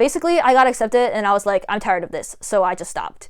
Basically, I got accepted and I was like, I'm tired of this, so I just stopped.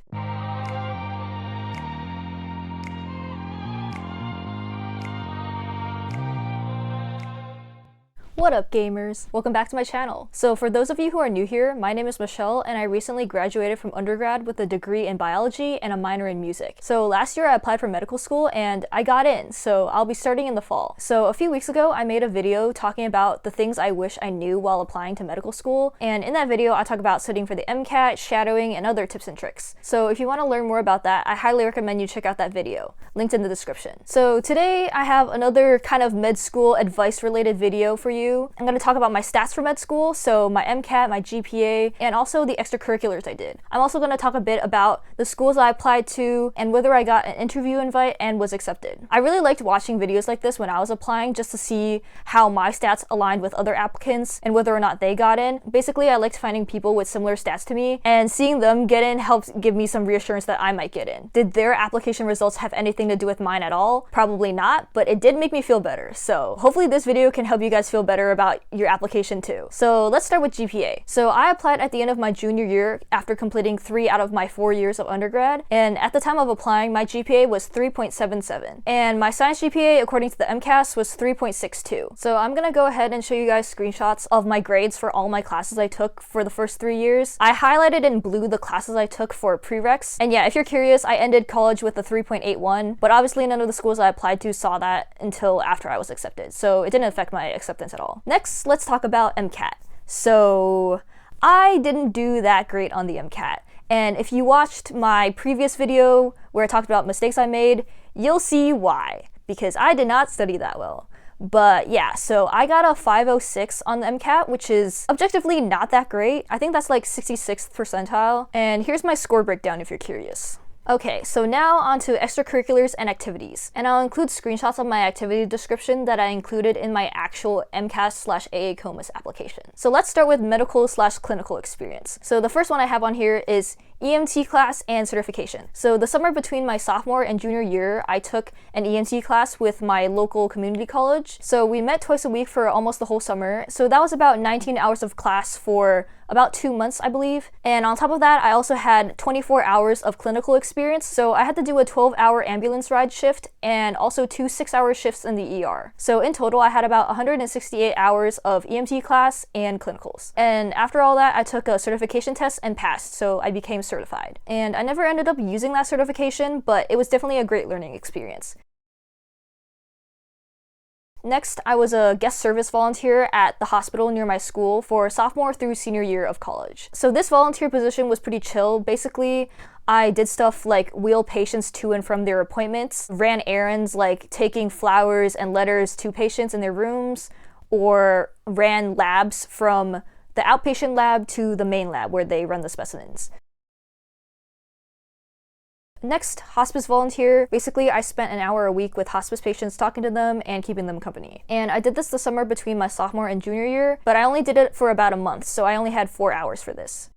What up, gamers? Welcome back to my channel. So for those of you who are new here, my name is Michelle and I recently graduated from undergrad with a degree in biology and a minor in music. So last year I applied for medical school and I got in, so I'll be starting in the fall. So a few weeks ago I made a video talking about the things I wish I knew while applying to medical school, and in that video I talk about studying for the MCAT, shadowing, and other tips and tricks. So if you want to learn more about that, I highly recommend you check out that video, linked in the description. So today I have another kind of med school advice related video for you. I'm going to talk about my stats for med school, so my MCAT, my GPA, and also the extracurriculars I did. I'm also going to talk a bit about the schools I applied to and whether I got an interview invite and was accepted. I really liked watching videos like this when I was applying just to see how my stats aligned with other applicants and whether or not they got in. Basically, I liked finding people with similar stats to me, and seeing them get in helped give me some reassurance that I might get in. Did their application results have anything to do with mine at all? Probably not, but it did make me feel better. So hopefully this video can help you guys feel better about your application too. So let's start with GPA. So I applied at the end of my junior year after completing 3 out of my 4 years of undergrad, and at the time of applying my GPA was 3.77 and my science GPA according to the MCAS was 3.62. So I'm gonna go ahead and show you guys screenshots of my grades for all my classes I took for the first 3 years. I highlighted in blue the classes I took for prereqs, and yeah, if you're curious, I ended college with a 3.81, but obviously none of the schools I applied to saw that until after I was accepted, so it didn't affect my acceptance at all. Next, let's talk about MCAT. So I didn't do that great on the MCAT, and if you watched my previous video where I talked about mistakes I made, you'll see why, because I did not study that well. But yeah, so I got a 506 on the MCAT, which is objectively not that great. I think that's like 66th percentile, and here's my score breakdown if you're curious. Okay, so now on to extracurriculars and activities, and I'll include screenshots of my activity description that I included in my actual MCAS/AA COMAS application. So let's start with medical/clinical experience. So the first one I have on here is EMT class and certification. So the summer between my sophomore and junior year, I took an EMT class with my local community college. So we met twice a week for almost the whole summer. So that was about 19 hours of class for about 2 months, I believe. And on top of that, I also had 24 hours of clinical experience. So I had to do a 12-hour ambulance ride shift and also 2 6-hour shifts in the ER. So in total, I had about 168 hours of EMT class and clinicals. And after all that, I took a certification test and passed, so I became certified. And I never ended up using that certification, but it was definitely a great learning experience. Next, I was a guest service volunteer at the hospital near my school for sophomore through senior year of college. So this volunteer position was pretty chill. Basically, I did stuff like wheel patients to and from their appointments, ran errands like taking flowers and letters to patients in their rooms, or ran labs from the outpatient lab to the main lab where they run the specimens. Next, hospice volunteer. Basically, I spent an hour a week with hospice patients talking to them and keeping them company. And I did this the summer between my sophomore and junior year, but I only did it for about a month, so I only had 4 hours for this.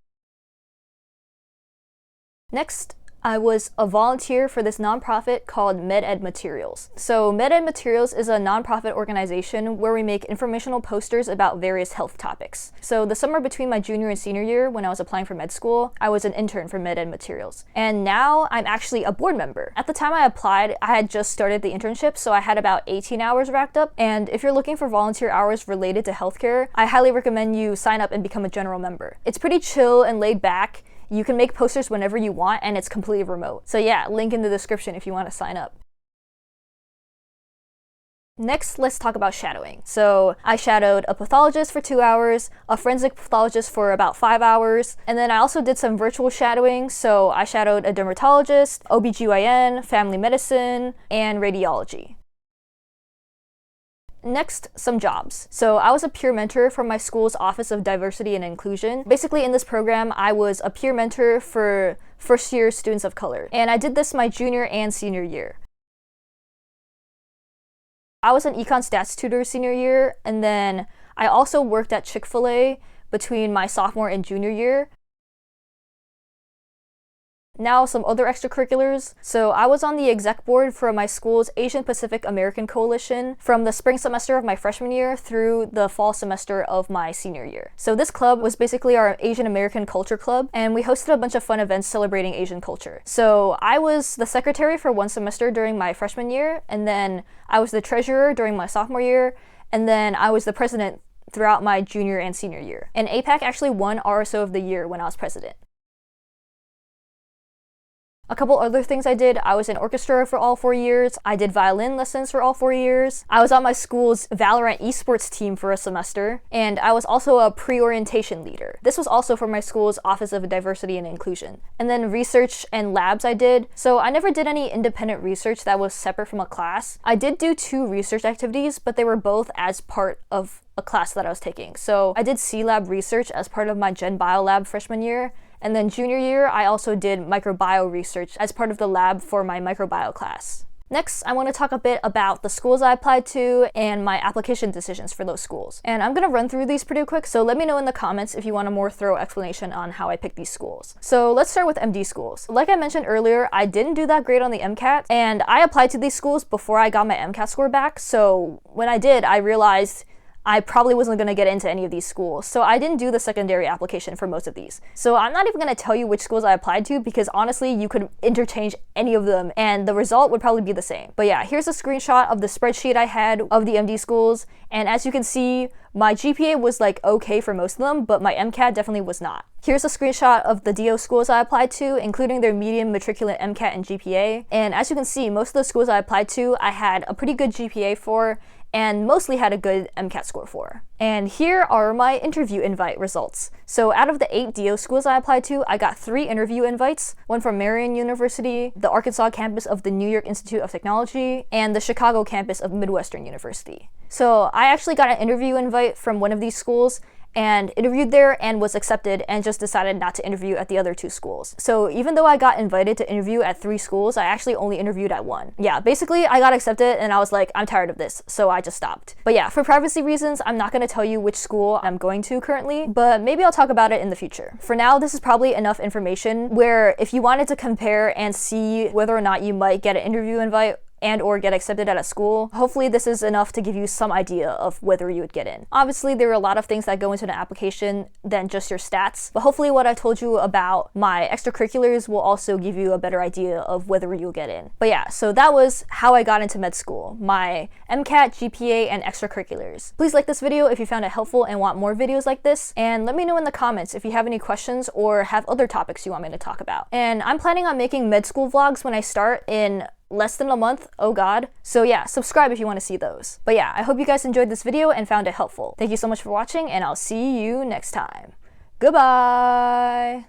Next, I was a volunteer for this nonprofit called MedEd Materials. So MedEd Materials is a nonprofit organization where we make informational posters about various health topics. So the summer between my junior and senior year, when I was applying for med school, I was an intern for MedEd Materials. And now I'm actually a board member. At the time I applied, I had just started the internship, so I had about 18 hours racked up. And if you're looking for volunteer hours related to healthcare, I highly recommend you sign up and become a general member. It's pretty chill and laid back. You can make posters whenever you want, and it's completely remote. So yeah, link in the description if you want to sign up. Next, let's talk about shadowing. So I shadowed a pathologist for 2 hours, a forensic pathologist for about 5 hours, and then I also did some virtual shadowing. So I shadowed a dermatologist, OBGYN, family medicine, and radiology. Next, some jobs. So I was a peer mentor for my school's Office of Diversity and Inclusion. Basically in this program, I was a peer mentor for first-year students of color. And I did this my junior and senior year. I was an econ stats tutor senior year, and then I also worked at Chick-fil-A between my sophomore and junior year. Now some other extracurriculars. So I was on the exec board for my school's Asian Pacific American Coalition from the spring semester of my freshman year through the fall semester of my senior year. So this club was basically our Asian American culture club, and we hosted a bunch of fun events celebrating Asian culture. So I was the secretary for one semester during my freshman year, and then I was the treasurer during my sophomore year, and then I was the president throughout my junior and senior year. And APAC actually won RSO of the year when I was president. A couple other things I did: I was in orchestra for all 4 years, I did violin lessons for all 4 years, I was on my school's Valorant esports team for a semester, and I was also a pre-orientation leader. This was also for my school's Office of Diversity and Inclusion. And then research and labs I did. So I never did any independent research that was separate from a class. I did do 2 research activities, but they were both as part of a class that I was taking. So I did C-Lab research as part of my Gen Bio lab freshman year, and then junior year I also did microbiome research as part of the lab for my microbiome class. Next, I want to talk a bit about the schools I applied to and my application decisions for those schools. And I'm going to run through these pretty quick, so let me know in the comments if you want a more thorough explanation on how I picked these schools. So let's start with MD schools. Like I mentioned earlier, I didn't do that great on the MCAT, and I applied to these schools before I got my MCAT score back, so when I did, I realized I probably wasn't going to get into any of these schools, so I didn't do the secondary application for most of these. So I'm not even going to tell you which schools I applied to, because honestly, you could interchange any of them and the result would probably be the same. But yeah, here's a screenshot of the spreadsheet I had of the MD schools, and as you can see, my GPA was like okay for most of them, but my MCAT definitely was not. Here's a screenshot of the DO schools I applied to, including their median, matriculant, MCAT, and GPA. And as you can see, most of the schools I applied to, I had a pretty good GPA for, and mostly had a good MCAT score for. And here are my interview invite results. So out of the 8 DO schools I applied to, I got 3 interview invites, one from Marian University, the Arkansas campus of the New York Institute of Technology, and the Chicago campus of Midwestern University. So I actually got an interview invite from one of these schools, and interviewed there and was accepted, and just decided not to interview at the other 2 schools. So even though I got invited to interview at 3 schools, I actually only interviewed at 1. Yeah, basically I got accepted and I was like, I'm tired of this, so I just stopped. But yeah, for privacy reasons, I'm not going to tell you which school I'm going to currently, but maybe I'll talk about it in the future. For now, this is probably enough information where if you wanted to compare and see whether or not you might get an interview invite and or get accepted at a school, hopefully this is enough to give you some idea of whether you would get in. Obviously, there are a lot of things that go into an application than just your stats, but hopefully what I told you about my extracurriculars will also give you a better idea of whether you'll get in. But yeah, so that was how I got into med school, my MCAT, GPA, and extracurriculars. Please like this video if you found it helpful and want more videos like this, and let me know in the comments if you have any questions or have other topics you want me to talk about. And I'm planning on making med school vlogs when I start in less than a month, oh god. So yeah, subscribe if you want to see those. But yeah, I hope you guys enjoyed this video and found it helpful. Thank you so much for watching, and I'll see you next time. Goodbye!